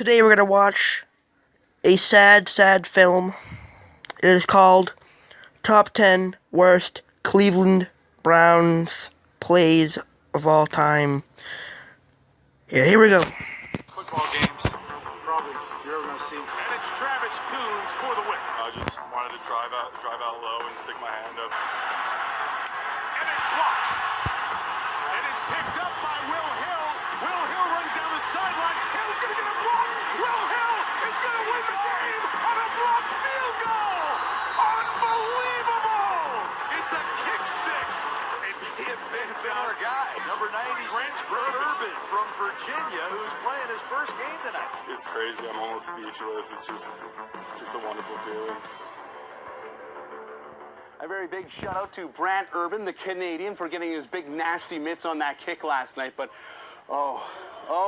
Today we're gonna watch a sad film. It is called Top 10 Worst Cleveland Browns Plays of All Time. Here we go. Football games, probably you're ever gonna see. And it's Travis Coons for the win. I just wanted to drive out low and stick my hand up. And it's blocked. It is picked up by Will Hill. Will Hill runs down the sideline. Hill's gonna get a block. Will Hill is gonna win the game on a blocked field goal. Unbelievable! It's a kick six. And he had been our guy, number 90, Brant Urban from Virginia, who's playing his first game tonight. It's crazy. I'm almost speechless. It's just a wonderful feeling. A very big shout out to Brant Urban, the Canadian, for getting his big nasty mitts on that kick last night. But, oh,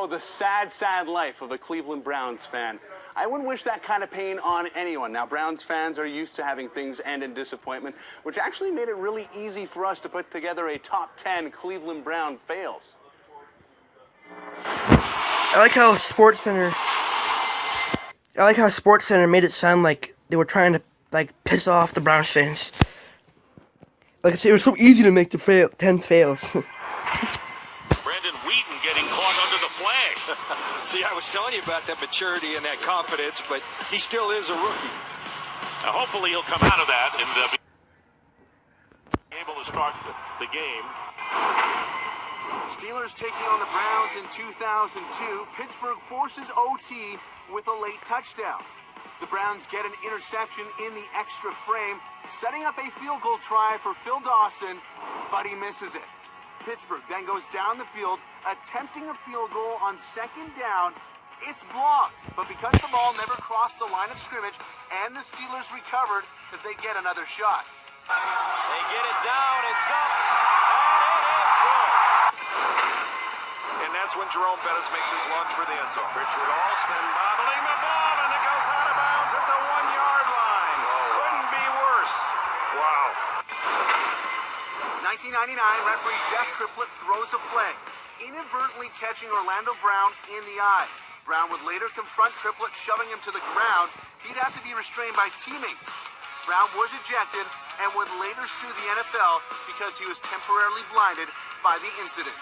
the sad life of a Cleveland Browns fan. I wouldn't wish that kind of pain on anyone. Now, Browns fans are used to having things end in disappointment, which actually made it really easy for us to put together a top 10 Cleveland Brown fails. I like how SportsCenter made it sound like they were trying to piss off the Browns fans. Like I said, it was so easy to make the 10 fails. Brandon Wheaton getting caught under the flag. See, I was telling you about that maturity and that confidence, but he still is a rookie. Now, hopefully he'll come out of that and be able to start the game. Steelers taking on the Browns in 2002. Pittsburgh forces OT with a late touchdown. The Browns get an interception in the extra frame, setting up a field goal try for Phil Dawson, but he misses it. Pittsburgh then goes down the field, attempting a field goal on second down. It's blocked, but because the ball never crossed the line of scrimmage and the Steelers recovered, they get another shot. They get it down, it's up, and it is good. And that's when Jerome Bettis makes his lunge for the end zone. Richard Alston bobbling the ball, and it goes out of bounds at the 1-yard line. Couldn't be worse. Wow. 1999, referee Jeff Triplett throws a flag, inadvertently catching Orlando Brown in the eye. Brown would later confront Triplett, shoving him to the ground. He'd have to be restrained by teammates. Brown was ejected and would later sue the NFL because he was temporarily blinded by the incident.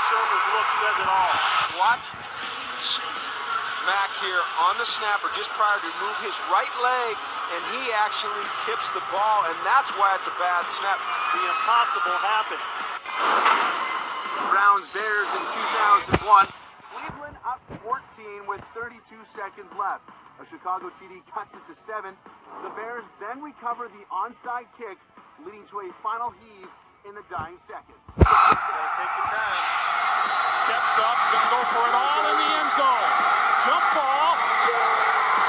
Shoulders look says it all. Watch Mack here on the snapper just prior to move his right leg, and he actually tips the ball, and that's why it's a bad snap. The impossible happened. Browns Bears in 2001. Cleveland up 14 with 32 seconds left. A Chicago TD cuts it to 7. The Bears then recover the onside kick, leading to a final heave in the dying seconds. Take your time. Steps up, gonna go for it all in the end zone. Jump ball.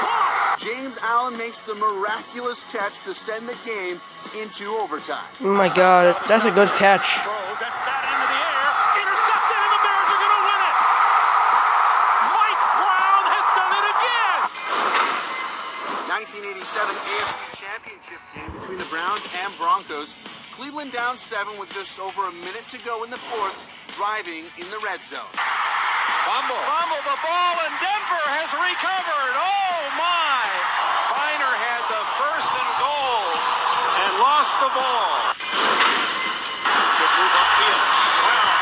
Caught. James Allen makes the miraculous catch to send the game into overtime. Oh my God, that's a good catch. Throws, that's bat into the air. Intercepted, and the Bears are gonna win it. Mike Brown has done it again. 1987 AFC Championship game between the Browns and Broncos. Cleveland down 7 with just over a minute to go in the fourth, driving in the red zone. Fumble the ball, and Denver has recovered. Oh, my. Biner had the first and goal and lost the ball. Good move upfield. Brown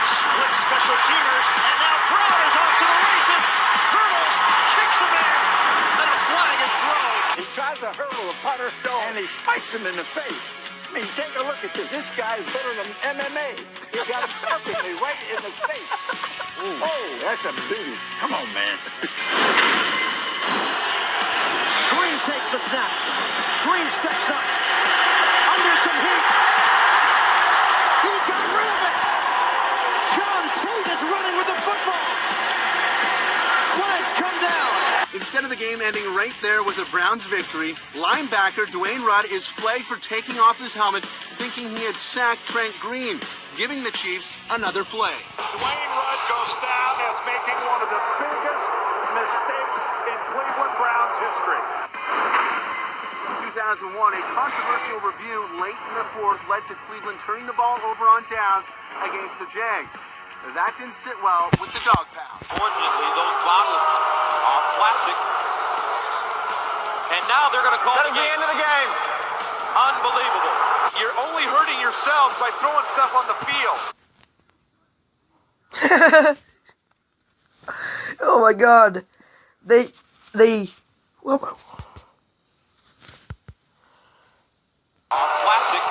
split special teamers, and now Brown is off to the races. Hurdles, kicks him in, and a flag is thrown. He tries to hurdle a punter, and he spikes him in the face. I mean, take a look at this. This guy's better than MMA. He got him perfectly right in the face. Oh, that's a beauty. Come on, man. Green takes the snap. Green steps up. Under some heat. He got rid of it. John Tate is running with the football. Flags come down. Instead of the game ending right there with a Browns victory, linebacker Dwayne Rudd is flagged for taking off his helmet, thinking he had sacked Trent Green, giving the Chiefs another play. Dwayne Rudd goes down as making one of the biggest mistakes in Cleveland Browns history. 2001, a controversial review late in the fourth led to Cleveland turning the ball over on downs against the Jags. That didn't sit well with the dog pound. Fortunately, those bottles are plastic. And now they're going to call the end of the game. Unbelievable. You're only hurting yourselves by throwing stuff on the field. Oh my God, well, Plastic.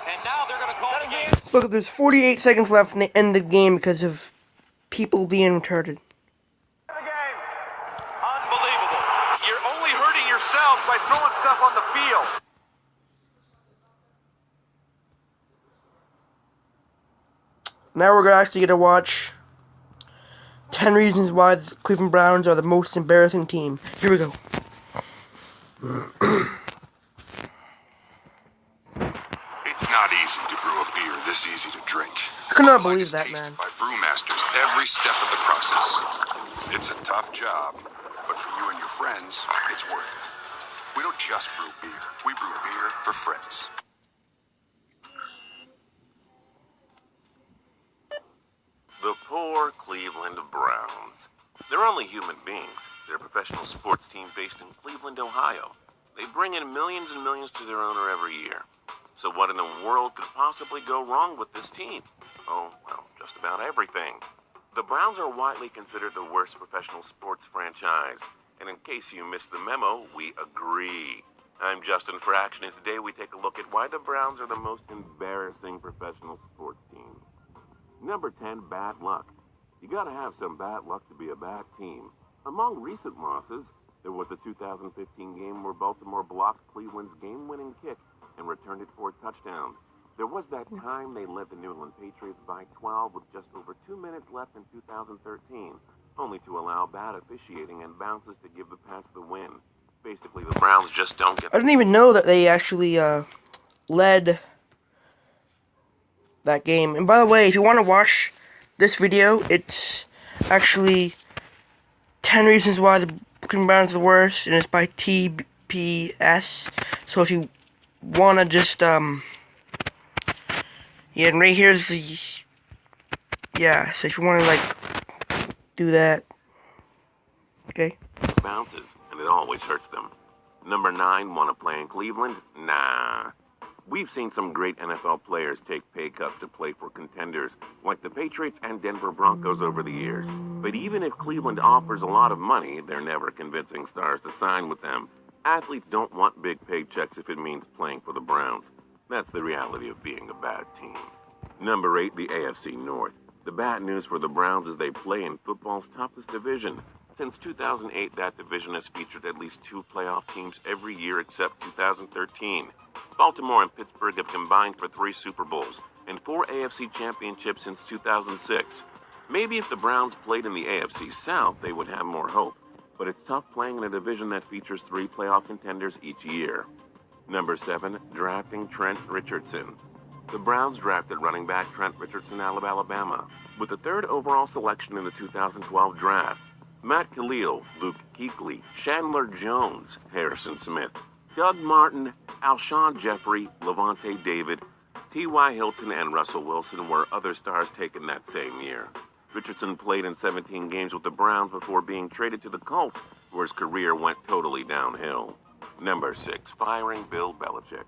And now they're going to call the game. look, there's 48 seconds left in the end of the game because of people being retarded. Unbelievable. You're only hurting yourselves by throwing stuff on the field. Now we're actually gonna watch 10 reasons why the Cleveland Browns are the most embarrassing team. Here we go. It's not easy to brew a beer this easy to drink. I could not Bud Light believe is that, tasted man. by brewmasters every step of the process. It's a tough job, but for you and your friends, it's worth it. We don't just brew beer. We brew beer for friends. The poor Cleveland Browns. They're only human beings. They're a professional sports team based in Cleveland, Ohio. They bring in millions and millions to their owner every year. So what in the world could possibly go wrong with this team? Oh, well, just about everything. The Browns are widely considered the worst professional sports franchise. And in case you missed the memo, we agree. I'm Justin Fraction, and today we take a look at why the Browns are the most embarrassing professional sports team. Number 10, bad luck. You gotta have some bad luck to be a bad team. Among recent losses, there was the 2015 game where Baltimore blocked Cleveland's game-winning kick and returned it for a touchdown. There was that time they led the New England Patriots by 12 with just over 2 minutes left in 2013, only to allow bad officiating and bounces to give the Pats the win. Basically, the Browns just don't get... I didn't even know that they actually led that game. And by the way, if you want to watch this video, it's actually 10 reasons why the Cleveland Browns are the worst, and it's by TPS. So if you want to just yeah, and right here's the, yeah, so if you want to like do that, okay. bounces, and it always hurts them. Number 9, want to play in Cleveland? Nah. We've seen some great NFL players take pay cuts to play for contenders, like the Patriots and Denver Broncos over the years. But even if Cleveland offers a lot of money, they're never convincing stars to sign with them. Athletes don't want big paychecks if it means playing for the Browns. That's the reality of being a bad team. Number 8, the AFC North. The bad news for the Browns is they play in football's toughest division. Since 2008, that division has featured at least 2 playoff teams every year except 2013. Baltimore and Pittsburgh have combined for 3 Super Bowls and 4 AFC championships since 2006. Maybe if the Browns played in the AFC South, they would have more hope. But it's tough playing in a division that features 3 playoff contenders each year. Number 7, drafting Trent Richardson. The Browns drafted running back Trent Richardson out of Alabama with the 3rd overall selection in the 2012 draft. Matt Khalil, Luke Kuechly, Chandler Jones, Harrison Smith, Doug Martin, Alshon Jeffrey, Levante David, T.Y. Hilton, and Russell Wilson were other stars taken that same year. Richardson played in 17 games with the Browns before being traded to the Colts, where his career went totally downhill. Number 6, firing Bill Belichick.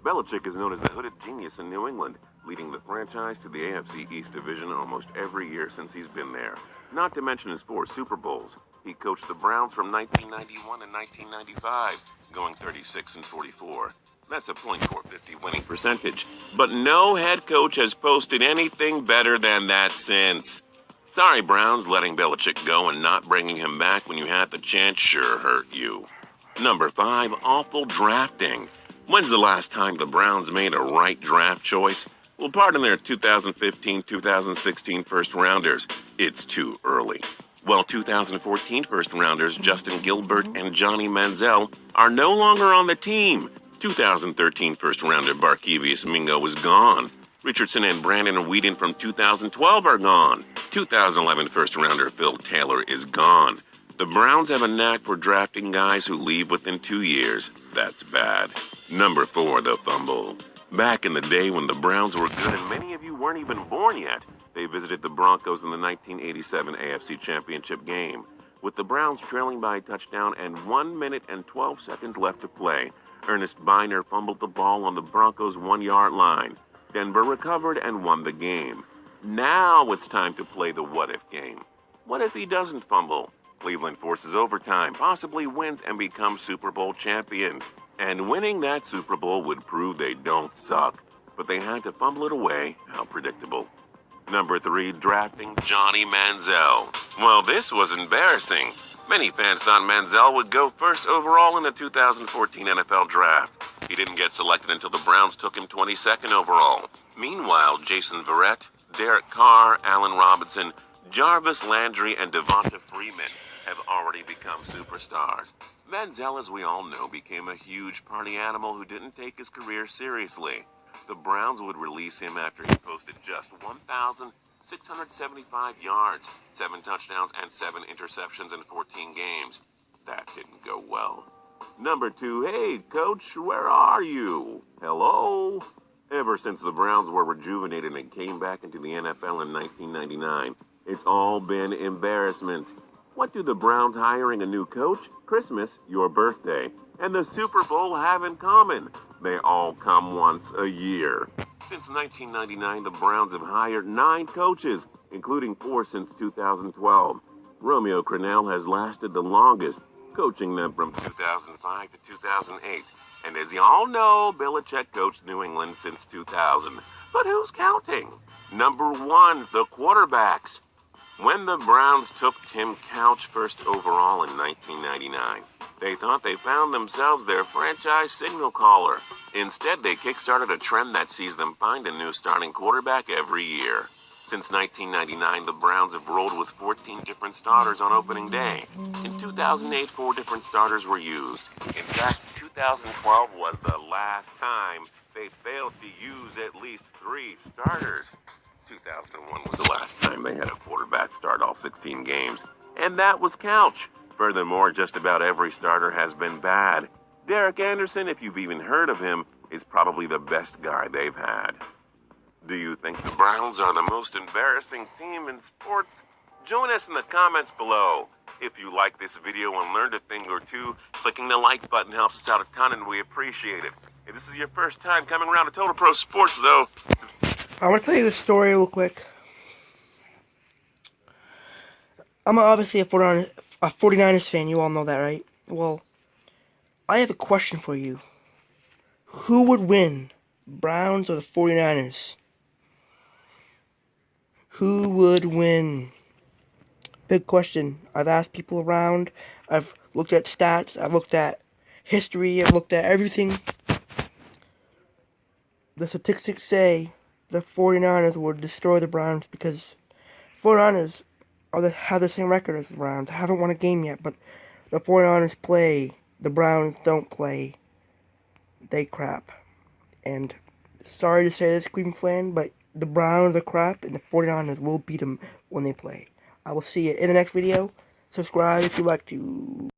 Belichick is known as the hooded genius in New England, leading the franchise to the AFC East Division almost every year since he's been there. Not to mention his 4 Super Bowls. He coached the Browns from 1991 to 1995, going 36-44. That's a .450 winning percentage. But no head coach has posted anything better than that since. Sorry, Browns, letting Belichick go and not bringing him back when you had the chance sure hurt you. Number 5, awful drafting. When's the last time the Browns made a right draft choice? Well, pardon their 2015-2016 first-rounders. It's too early. Well, 2014 first-rounders Justin Gilbert and Johnny Manziel are no longer on the team. 2013 first-rounder Barkevious Mingo is gone. Richardson and Brandon Whedon from 2012 are gone. 2011 first-rounder Phil Taylor is gone. The Browns have a knack for drafting guys who leave within 2 years. That's bad. Number 4, the fumble. Back in the day when the Browns were good and many of you weren't even born yet, they visited the Broncos in the 1987 AFC Championship game. With the Browns trailing by a touchdown and 1 minute and 12 seconds left to play, Ernest Biner fumbled the ball on the Broncos' 1-yard line. Denver recovered and won the game. Now it's time to play the what-if game. What if he doesn't fumble? Cleveland forces overtime, possibly wins, and becomes Super Bowl champions. And winning that Super Bowl would prove they don't suck. But they had to fumble it away. How predictable. Number 3, drafting Johnny Manziel. Well, this was embarrassing. Many fans thought Manziel would go first overall in the 2014 NFL Draft. He didn't get selected until the Browns took him 22nd overall. Meanwhile, Jason Verrett, Derek Carr, Allen Robinson, Jarvis Landry, and Devonta Freeman have already become superstars. Manziel, as we all know, became a huge party animal who didn't take his career seriously. The Browns would release him after he posted just 1,675 yards, 7 touchdowns, and 7 interceptions in 14 games. That didn't go well. Number 2, hey, coach, where are you? Hello? Ever since the Browns were rejuvenated and came back into the NFL in 1999, it's all been embarrassment. What do the Browns hiring a new coach, Christmas, your birthday, and the Super Bowl have in common? They all come once a year. Since 1999, the Browns have hired 9 coaches, including 4 since 2012. Romeo Crennel has lasted the longest, coaching them from 2005 to 2008. And as you all know, Belichick coached New England since 2000. But who's counting? Number 1, the quarterbacks. When the Browns took Tim Couch first overall in 1999, they thought they found themselves their franchise signal caller. Instead, they kickstarted a trend that sees them find a new starting quarterback every year. Since 1999, the Browns have rolled with 14 different starters on opening day. In 2008, 4 different starters were used. In fact, 2012 was the last time they failed to use at least 3 starters. 2001 was the last time they had a quarterback start all 16 games, and that was Couch. Furthermore, just about every starter has been bad. Derek Anderson, if you've even heard of him, is probably the best guy they've had. Do you think the Browns are the most embarrassing team in sports? Join us in the comments below. If you like this video and learned a thing or two, clicking the like button helps us out a ton and we appreciate it. If this is your first time coming around to Total Pro Sports, though, I want to tell you a story real quick. I'm obviously a 49ers fan. You all know that, right? Well, I have a question for you. Who would win, Browns or the 49ers? Who would win? Big question. I've asked people around. I've looked at stats. I've looked at history. I've looked at everything. The statistics say the 49ers would destroy the Browns because 49ers have the same record as the Browns. They haven't won a game yet, but the 49ers play. The Browns don't play. They crap. And sorry to say this, Cleveland fan, but the Browns are crap, and the 49ers will beat them when they play. I will see you in the next video. Subscribe if you like to.